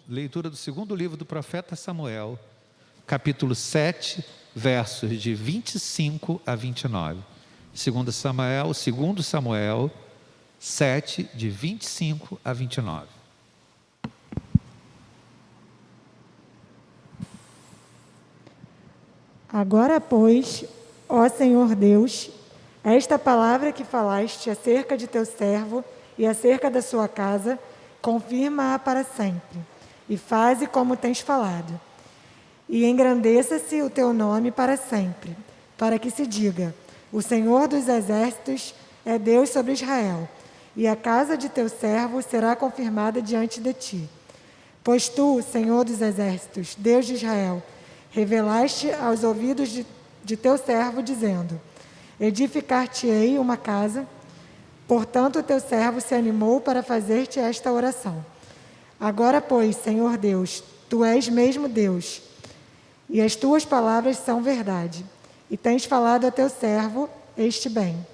Leitura do segundo livro do profeta Samuel, capítulo 7, versos de 25 a 29. Segundo Samuel 7, de 25 a 29. Agora, pois, ó Senhor Deus, esta palavra que falaste acerca de teu servo e acerca da sua casa, confirma-a para sempre, e faze como tens falado. E engrandeça-se o teu nome para sempre, para que se diga: o Senhor dos exércitos é Deus sobre Israel, e a casa de teu servo será confirmada diante de ti. Pois tu, Senhor dos exércitos, Deus de Israel, revelaste aos ouvidos de teu servo, dizendo: edificar-te-ei uma casa. Portanto, o teu servo se animou para fazer-te esta oração. Agora, pois, Senhor Deus, tu és mesmo Deus, e as tuas palavras são verdade, e tens falado a teu servo este bem.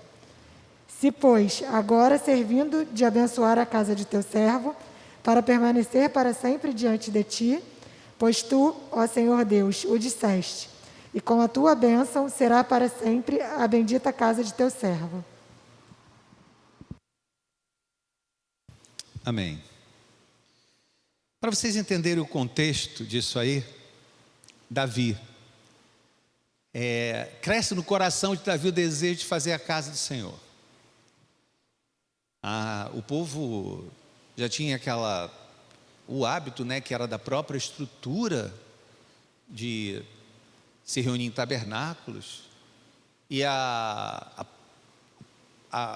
Se, pois, agora servindo de abençoar a casa de teu servo, para permanecer para sempre diante de ti, pois tu, ó Senhor Deus, o disseste, e com a tua bênção será para sempre a bendita casa de teu servo. Amém. Para vocês entenderem o contexto disso aí, Davi, cresce no coração de Davi o desejo de fazer a casa do Senhor. O povo já tinha o hábito, que era da própria estrutura de se reunir em tabernáculos, e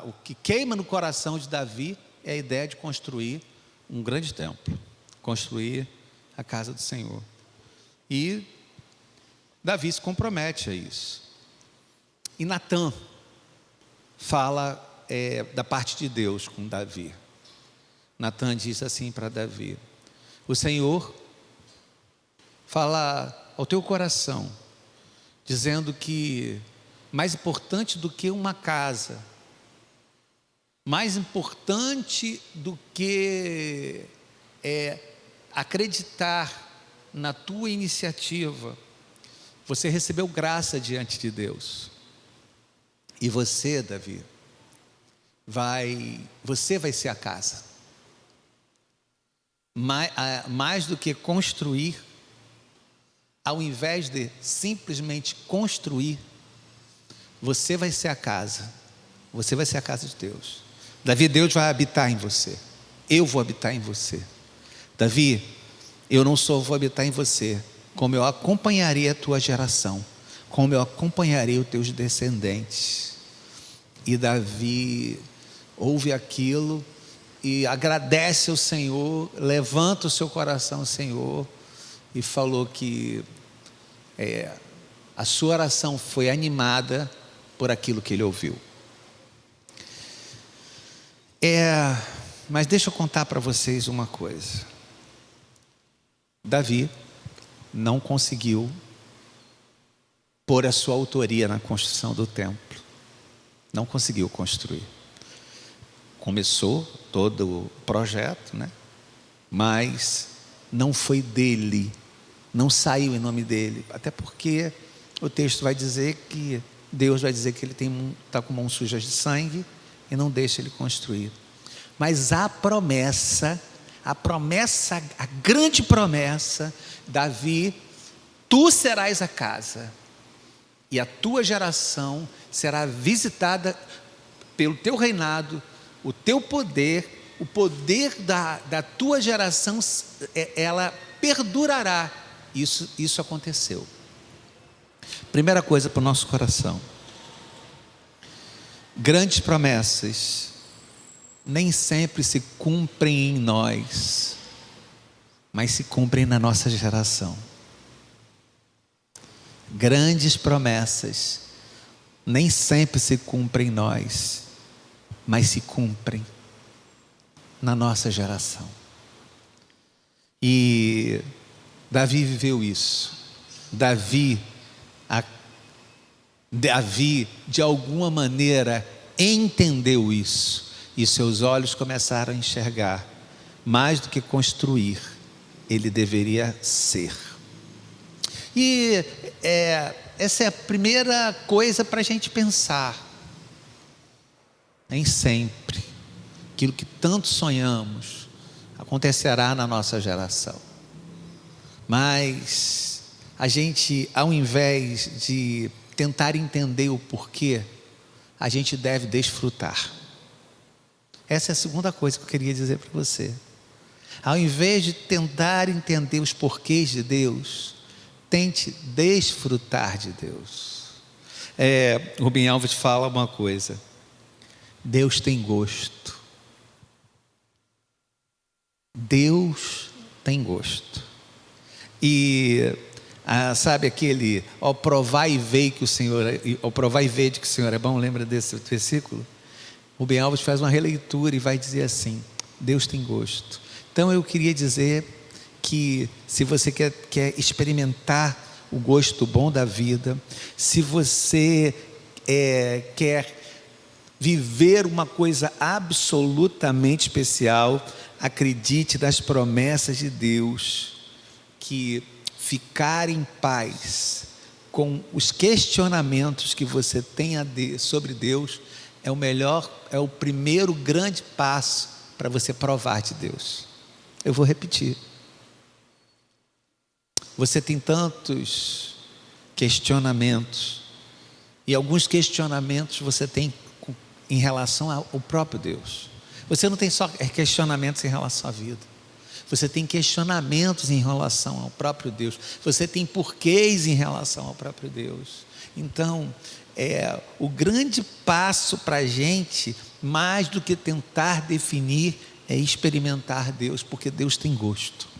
o que queima no coração de Davi é a ideia de construir um grande templo, construir a casa do Senhor. E Davi se compromete a isso. E Natã fala da parte de Deus com Davi. Natã diz assim para Davi: o Senhor fala ao teu coração, dizendo que mais importante do que uma casa, mais importante do que acreditar na tua iniciativa, você recebeu graça diante de Deus. E você, Davi, você vai ser a casa. Mais do que construir, ao invés de simplesmente construir, você vai ser a casa. Você vai ser a casa de Deus. Davi, Deus vai habitar em você. Eu vou habitar em você. Davi, eu não só vou habitar em você, como eu acompanharei a tua geração, como eu acompanharei os teus descendentes. E Davi ouve aquilo e agradece ao Senhor, levanta o seu coração ao Senhor, e falou que a sua oração foi animada por aquilo que ele ouviu. Mas deixa eu contar para vocês uma coisa. Davi não conseguiu pôr a sua autoria na construção do templo. Não conseguiu construir. Começou todo o projeto, mas não foi dele, não saiu em nome dele, até porque o texto vai dizer que Deus vai dizer que ele está com mãos sujas de sangue e não deixa ele construir. Mas a grande promessa, Davi, tu serás a casa, e a tua geração será visitada pelo teu reinado, o teu poder, o poder da tua geração, ela perdurará. Isso aconteceu. Primeira coisa para o nosso coração: grandes promessas nem sempre se cumprem em nós, mas se cumprem na nossa geração. Grandes promessas nem sempre se cumprem em nós, mas se cumprem na nossa geração. E Davi viveu isso. Davi, de alguma maneira, entendeu isso, e seus olhos começaram a enxergar mais do que construir, ele deveria ser. E essa é a primeira coisa para a gente pensar. Nem sempre aquilo que tanto sonhamos acontecerá na nossa geração. Mas a gente, ao invés de tentar entender o porquê, a gente deve desfrutar. Essa é a segunda coisa que eu queria dizer para você. Ao invés de tentar entender os porquês de Deus, tente desfrutar de Deus. Rubem Alves fala uma coisa: Deus tem gosto. Deus tem gosto. E sabe aquele provai e vede que o Senhor é bom? Lembra desse versículo? Rubem Alves faz uma releitura e vai dizer assim: Deus tem gosto. Então eu queria dizer que se você quer experimentar o gosto bom da vida, se você quer viver uma coisa absolutamente especial, acredite nas promessas de Deus, que ficar em paz com os questionamentos que você tem sobre Deus é o primeiro grande passo para você provar de Deus. Eu vou repetir. Você tem tantos questionamentos, e alguns questionamentos você tem em relação ao próprio Deus. Você não tem só questionamentos em relação à vida, você tem questionamentos em relação ao próprio Deus, você tem porquês em relação ao próprio Deus. Então, o grande passo para a gente, mais do que tentar definir, é experimentar Deus, porque Deus tem gosto.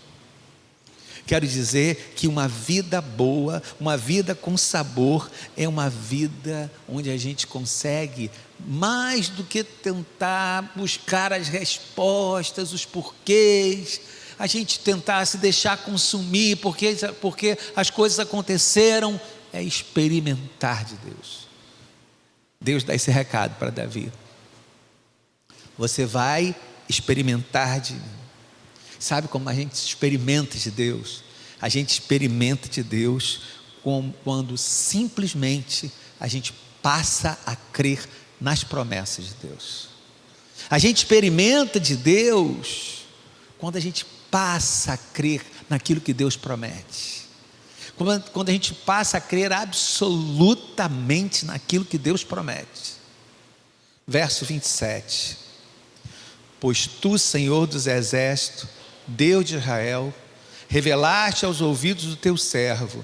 Quero dizer que uma vida boa, uma vida com sabor, é uma vida onde a gente consegue, mais do que tentar buscar as respostas, os porquês, a gente tentar se deixar consumir, porque as coisas aconteceram, é experimentar de Deus. Deus dá esse recado para Davi: você vai experimentar de mim. Sabe como a gente experimenta de Deus? A gente experimenta de Deus quando simplesmente a gente passa a crer nas promessas de Deus. A gente experimenta de Deus quando a gente passa a crer naquilo que Deus promete. Quando a gente passa a crer absolutamente naquilo que Deus promete. Verso 27. Pois tu, Senhor dos exércitos, Deus de Israel, revelaste aos ouvidos do teu servo,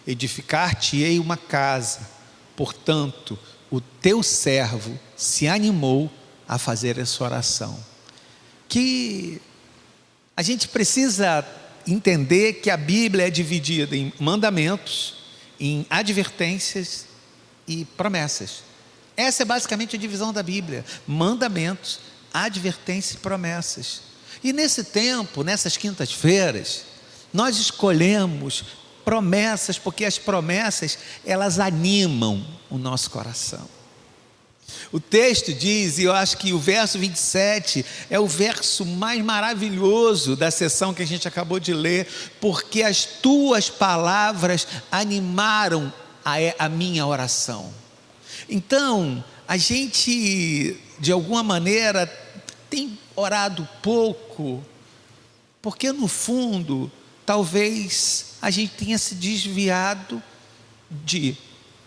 edificar-te-ei uma casa, portanto, o teu servo se animou a fazer essa oração. Que a gente precisa entender que a Bíblia é dividida em mandamentos, em advertências e promessas. Essa é basicamente a divisão da Bíblia: mandamentos, advertências e promessas. E nesse tempo, nessas quintas-feiras, nós escolhemos promessas, porque as promessas, elas animam o nosso coração. O texto diz, e eu acho que o verso 27 é o verso mais maravilhoso da sessão que a gente acabou de ler, porque as tuas palavras animaram a minha oração. Então, a gente, de alguma maneira, tem orado pouco, porque no fundo, talvez a gente tenha se desviado de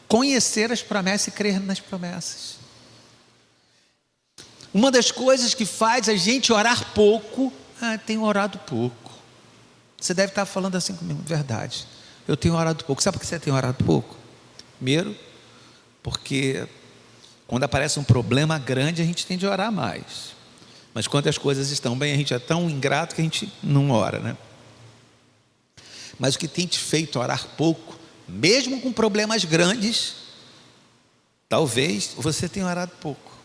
conhecer as promessas e crer nas promessas. Uma das coisas que faz a gente orar pouco, tenho orado pouco. Você deve estar falando assim comigo: verdade, eu tenho orado pouco. Sabe por que você tem orado pouco? Primeiro, porque quando aparece um problema grande, a gente tem de orar mais. Mas quando as coisas estão bem, a gente é tão ingrato que a gente não ora, né? Mas o que tem te feito orar pouco, mesmo com problemas grandes, talvez você tenha orado pouco.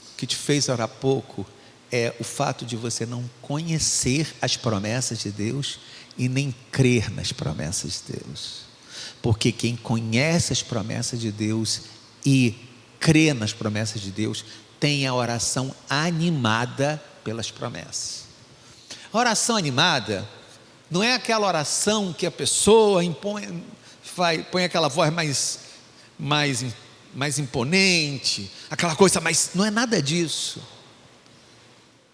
O que te fez orar pouco é o fato de você não conhecer as promessas de Deus e nem crer nas promessas de Deus. Porque quem conhece as promessas de Deus e crê nas promessas de Deus tem a oração animada pelas promessas. Oração animada não é aquela oração que a pessoa põe aquela voz mais imponente, aquela coisa, mas não é nada disso.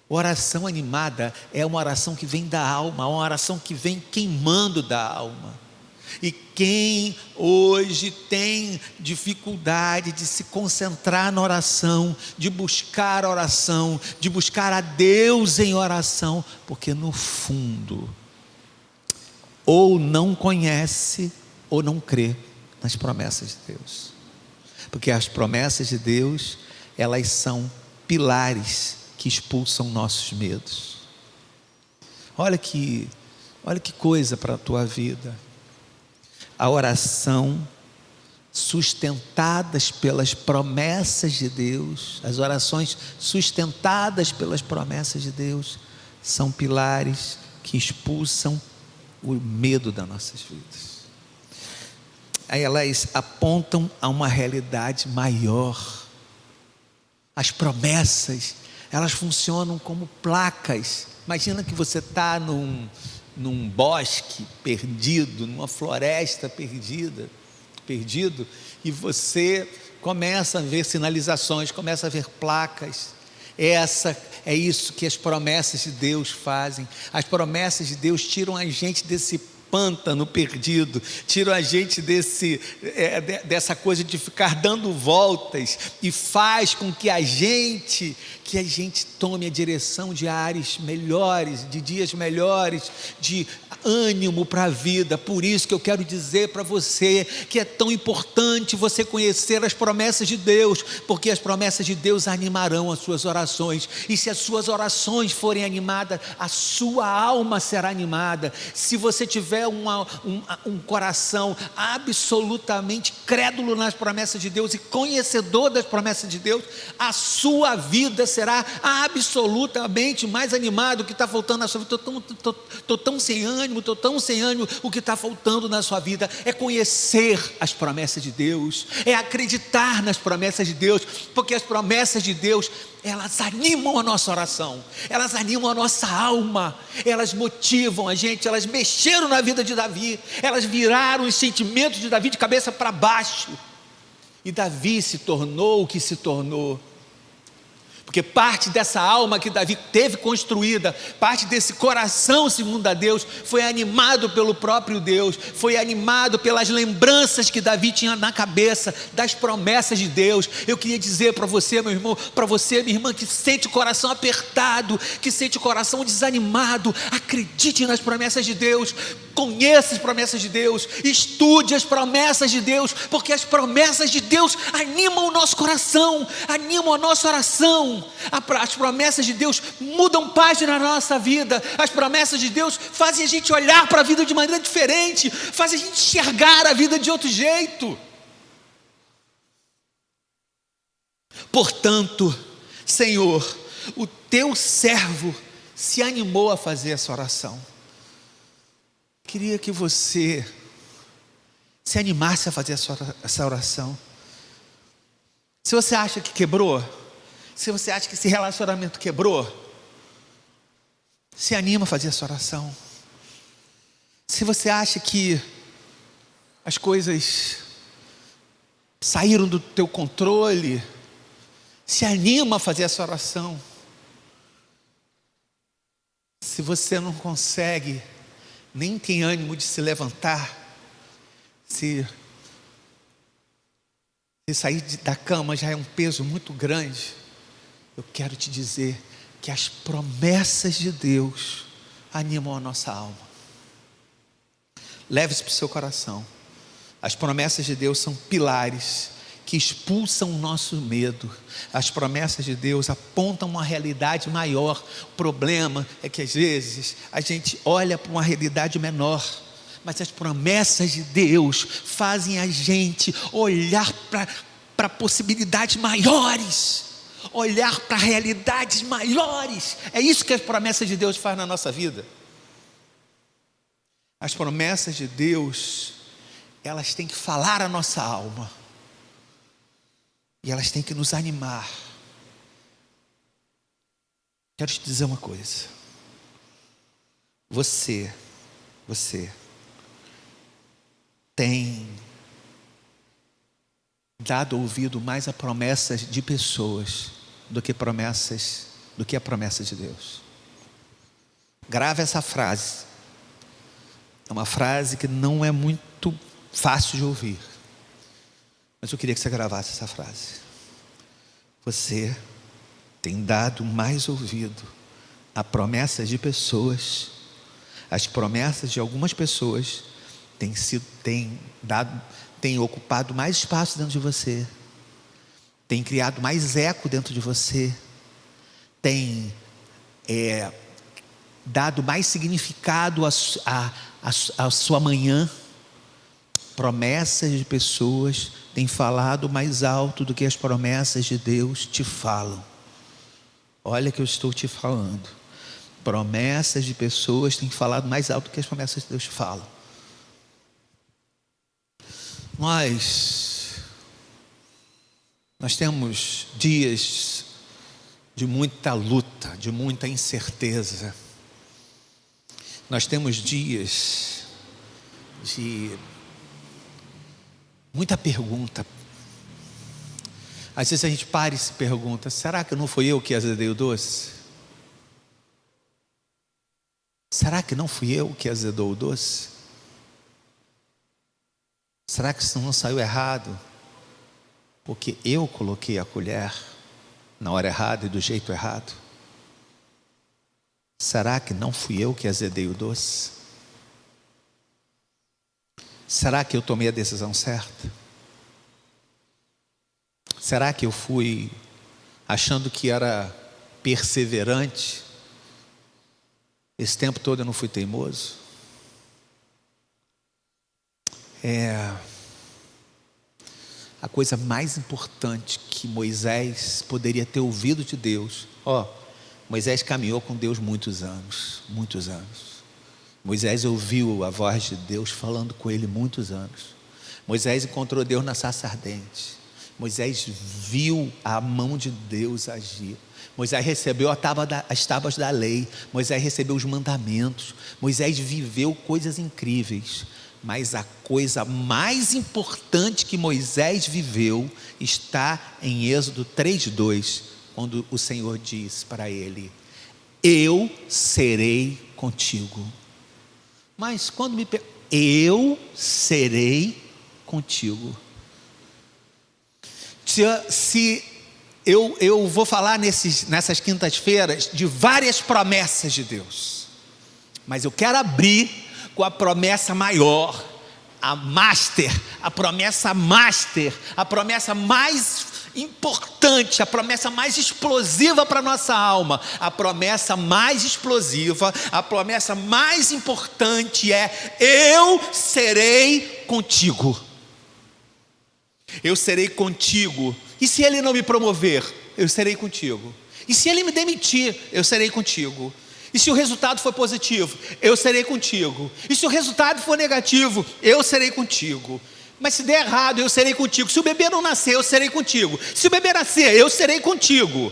Oração animada é uma oração que vem da alma, uma oração que vem queimando da alma. E quem hoje tem dificuldade de se concentrar na oração, de buscar oração, de buscar a Deus em oração, porque no fundo, ou não conhece, ou não crê nas promessas de Deus. Porque as promessas de Deus, elas são pilares que expulsam nossos medos. Olha que coisa para a tua vida. A oração sustentadas pelas promessas de Deus, as orações sustentadas pelas promessas de Deus, são pilares que expulsam o medo das nossas vidas. Aí elas apontam a uma realidade maior. As promessas, elas funcionam como placas. Imagina que você está num bosque perdido, numa floresta perdido, e você começa a ver sinalizações, começa a ver placas. É isso que as promessas de Deus fazem. As promessas de Deus tiram a gente desse pântano perdido, tiram a gente dessa coisa de ficar dando voltas, e faz com que a gente tome a direção de ares melhores, de dias melhores, de ânimo para a vida. Por isso que eu quero dizer para você que é tão importante você conhecer as promessas de Deus, porque as promessas de Deus animarão as suas orações, e se as suas orações forem animadas, a sua alma será animada. Se você tiver um coração absolutamente crédulo nas promessas de Deus e conhecedor das promessas de Deus, a sua vida será absolutamente mais animada. O que está faltando na sua vida, estou tão sem ânimo, o que está faltando na sua vida é conhecer as promessas de Deus, é acreditar nas promessas de Deus, porque as promessas de Deus, elas animam a nossa oração, elas animam a nossa alma, elas motivam a gente, elas mexeram na vida de Davi, elas viraram os sentimentos de Davi de cabeça para baixo, e Davi se tornou o que se tornou, porque parte dessa alma que Davi teve construída, parte desse coração segundo a Deus, foi animado pelo próprio Deus, foi animado pelas lembranças que Davi tinha na cabeça, das promessas de Deus. Eu queria dizer para você, meu irmão, para você, minha irmã, que sente o coração apertado, que sente o coração desanimado, acredite nas promessas de Deus, conheça as promessas de Deus, estude as promessas de Deus, porque as promessas de Deus animam o nosso coração, animam a nossa oração. As promessas de Deus mudam página na nossa vida. As promessas de Deus fazem a gente olhar para a vida de maneira diferente, fazem a gente enxergar a vida de outro jeito. Portanto, Senhor, o teu servo se animou a fazer essa oração. Queria que você se animasse a fazer essa oração. Se você acha que quebrou, se você acha que esse relacionamento quebrou, se anima a fazer essa oração. Se você acha que as coisas saíram do teu controle, se anima a fazer essa oração. Se você não consegue, nem tem ânimo de se levantar, se sair da cama já é um peso muito grande, eu quero te dizer que as promessas de Deus animam a nossa alma. Leve isso para o seu coração. As promessas de Deus são pilares que expulsam o nosso medo. As promessas de Deus apontam uma realidade maior. O problema é que às vezes a gente olha para uma realidade menor, mas as promessas de Deus fazem a gente olhar para possibilidades maiores, olhar para realidades maiores. É isso que as promessas de Deus fazem na nossa vida. As promessas de Deus, elas têm que falar a nossa alma, e elas têm que nos animar. Quero te dizer uma coisa: Você tem dado ouvido mais a promessas de pessoas do que a promessa de Deus. Grave essa frase. É uma frase que não é muito fácil de ouvir, mas eu queria que você gravasse essa frase. Você tem dado mais ouvido a promessas de pessoas. As promessas de algumas pessoas têm ocupado mais espaço dentro de você, têm criado mais eco dentro de você, têm dado mais significado à sua manhã. Promessas de pessoas têm falado mais alto do que as promessas de Deus te falam. Olha que eu estou te falando. Promessas de pessoas têm falado mais alto do que as promessas de Deus te falam. Nós temos dias de muita luta, de muita incerteza. Nós temos dias de muita pergunta. Às vezes a gente para e se pergunta: será que não fui eu que azedei o doce? Será que não fui eu que azedou o doce? Será que isso não saiu errado porque eu coloquei a colher na hora errada e do jeito errado? Será que não fui eu que azedei o doce? Será que eu tomei a decisão certa? Será que eu fui achando que era perseverante? Esse tempo todo eu não fui teimoso? A coisa mais importante que Moisés poderia ter ouvido de Deus. Moisés caminhou com Deus muitos anos. Moisés ouviu a voz de Deus falando com ele muitos anos. Moisés encontrou Deus na sarça ardente. Moisés viu a mão de Deus agir. Moisés recebeu as tábuas da lei. Moisés recebeu os mandamentos. Moisés viveu coisas incríveis. Mas a coisa mais importante que Moisés viveu está em Êxodo 3:2, quando o Senhor diz para ele: eu serei contigo. Mas quando eu serei contigo. Se eu vou falar nessas quintas-feiras de várias promessas de Deus, mas eu quero abrir com a promessa maior, a promessa mais importante, a promessa mais explosiva para a nossa alma. A promessa mais explosiva, a promessa mais importante é: eu serei contigo. Eu serei contigo. E se ele não me promover, eu serei contigo. E se ele me demitir, eu serei contigo. E se o resultado for positivo, eu serei contigo. E se o resultado for negativo, eu serei contigo. Mas se der errado, eu serei contigo. Se o bebê não nascer, eu serei contigo. Se o bebê nascer, eu serei contigo.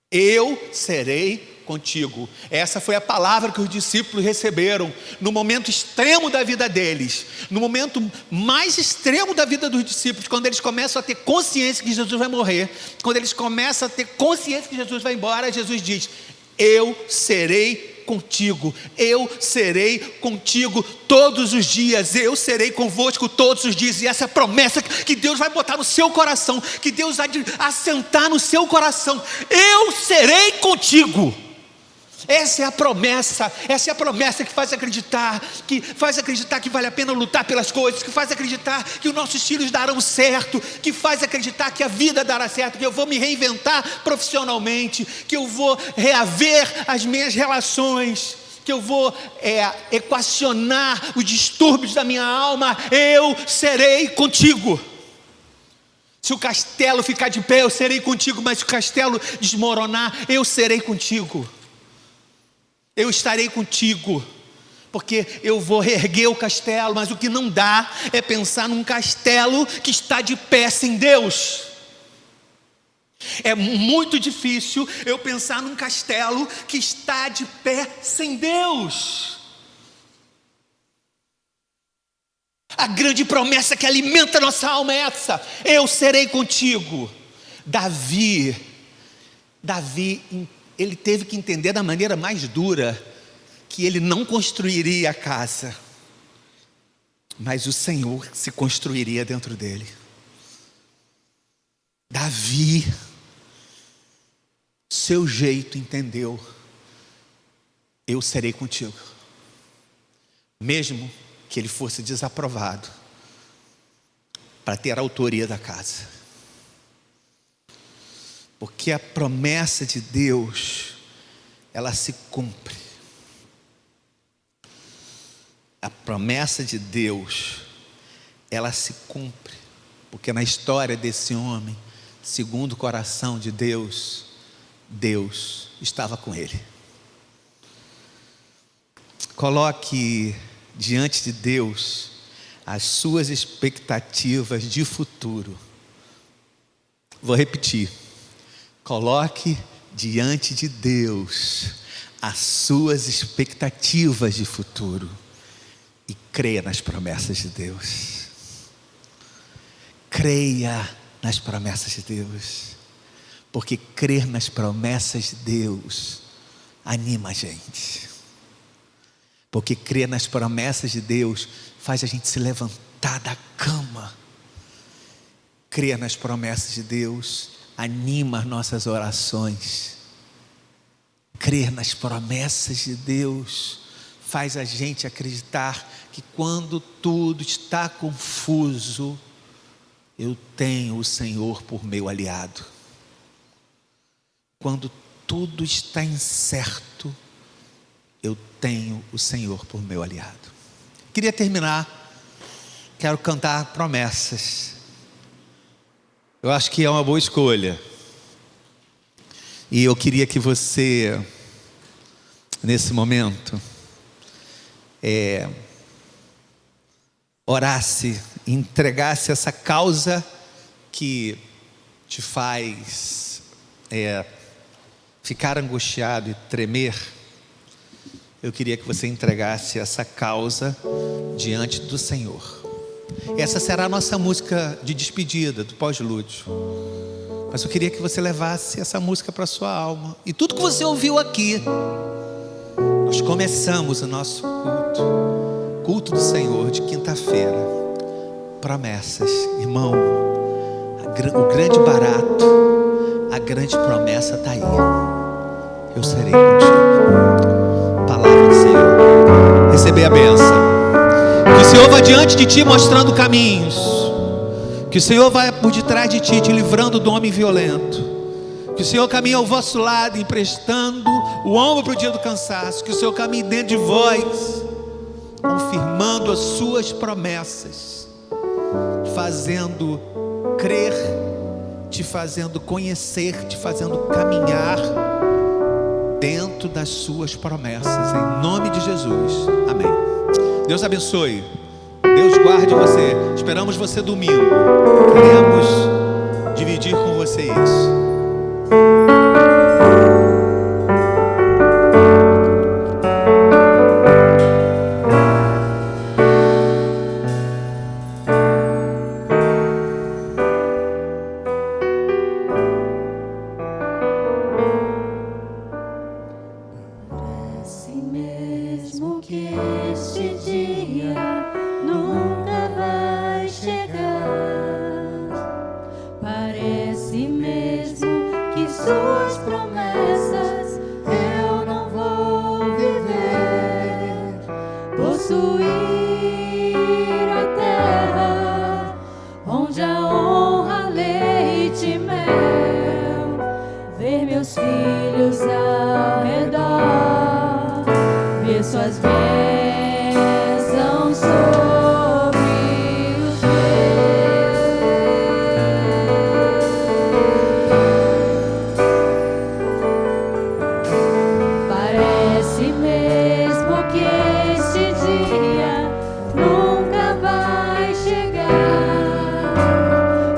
Eu serei contigo. Essa foi a palavra que os discípulos receberam no momento extremo da vida deles, no momento mais extremo da vida dos discípulos, quando eles começam a ter consciência que Jesus vai morrer, quando eles começam a ter consciência que Jesus vai embora. Jesus diz: eu serei contigo, eu serei contigo todos os dias, eu serei convosco todos os dias. E essa é a promessa que Deus vai botar no seu coração, que Deus vai assentar no seu coração: eu serei contigo. Essa é a promessa que faz acreditar que vale a pena lutar pelas coisas, que faz acreditar que os nossos filhos darão certo, que faz acreditar que a vida dará certo, que eu vou me reinventar profissionalmente, que eu vou reaver as minhas relações, que eu vou equacionar os distúrbios da minha alma. Eu serei contigo. Se o castelo ficar de pé, eu serei contigo, mas se o castelo desmoronar, eu serei contigo. Eu estarei contigo, porque eu vou reerguer o castelo. Mas o que não dá é pensar num castelo que está de pé sem Deus. É muito difícil eu pensar num castelo que está de pé sem Deus. A grande promessa que alimenta a nossa alma é essa: eu serei contigo. Davi, ele teve que entender da maneira mais dura que ele não construiria a casa, mas o Senhor se construiria dentro dele. Davi, seu jeito, entendeu: eu serei contigo, mesmo que ele fosse desaprovado, para ter a autoria da casa. Porque a promessa de Deus, ela se cumpre. A promessa de Deus, ela se cumpre. Porque na história desse homem, segundo o coração de Deus, Deus estava com ele. Coloque diante de Deus as suas expectativas de futuro. Vou repetir. Coloque diante de Deus as suas expectativas de futuro e creia nas promessas de Deus. Creia nas promessas de Deus, porque crer nas promessas de Deus anima a gente. Porque crer nas promessas de Deus faz a gente se levantar da cama. Crer nas promessas de Deus anima as nossas orações. Crer nas promessas de Deus faz a gente acreditar que quando tudo está confuso, eu tenho o Senhor por meu aliado. Quando tudo está incerto, eu tenho o Senhor por meu aliado. Queria terminar, quero cantar promessas. Eu acho que é uma boa escolha. E eu queria que você, nesse momento, orasse, entregasse essa causa que te faz ficar angustiado e tremer. Eu queria que você entregasse essa causa diante do Senhor. Essa será a nossa música de despedida do pós-lúdio. Mas eu queria que você levasse essa música para a sua alma. E tudo que você ouviu aqui, nós começamos o nosso culto do Senhor de quinta-feira. Promessas, irmão, o grande barato, a grande promessa está aí. Eu serei contigo. Palavra do Senhor. Receber a bênção. Que o Senhor vá diante de ti mostrando caminhos. Que o Senhor vai por detrás de ti, te livrando do homem violento. Que o Senhor caminhe ao vosso lado, emprestando o ombro para o dia do cansaço. Que o Senhor caminhe dentro de vós, confirmando as suas promessas, fazendo crer, te fazendo conhecer, te fazendo caminhar dentro das suas promessas, em nome de Jesus, amém. Deus abençoe, Deus guarde você. Esperamos você domingo, queremos dividir com você isso.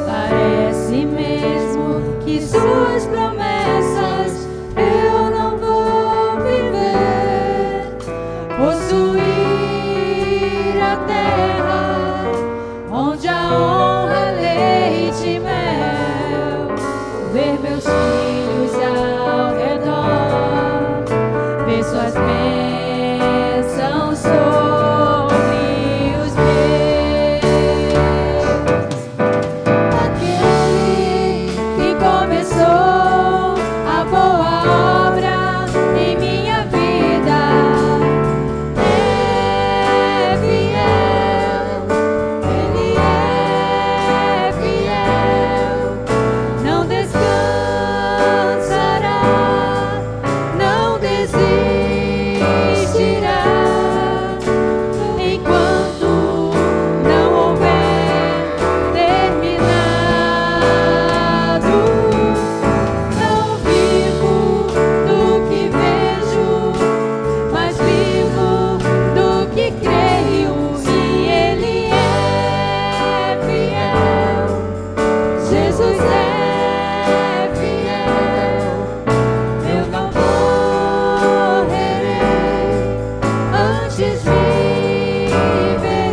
Parece mesmo que sua possuir a terra onde a honra, leite e mel, ver meus filhos ao redor, ver suas bênçãos sobre os meus. Aquele que começou a boa obra em minha vida é fiel, Ele é fiel, não descansará, não desistirá, enquanto não houver terminado. Não vivo do que vejo, mas vivo do que creio, e Ele é fiel. Jesus é fiel. Eu não morrerei, antes viverei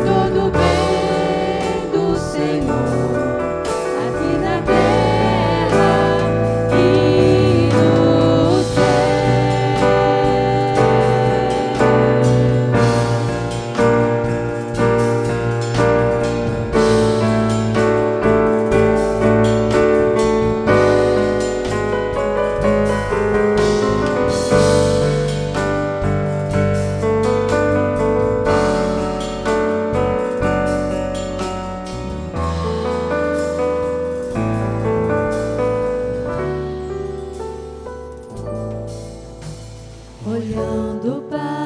todo o bem do Senhor, aqui na terra e no céu. Olhando para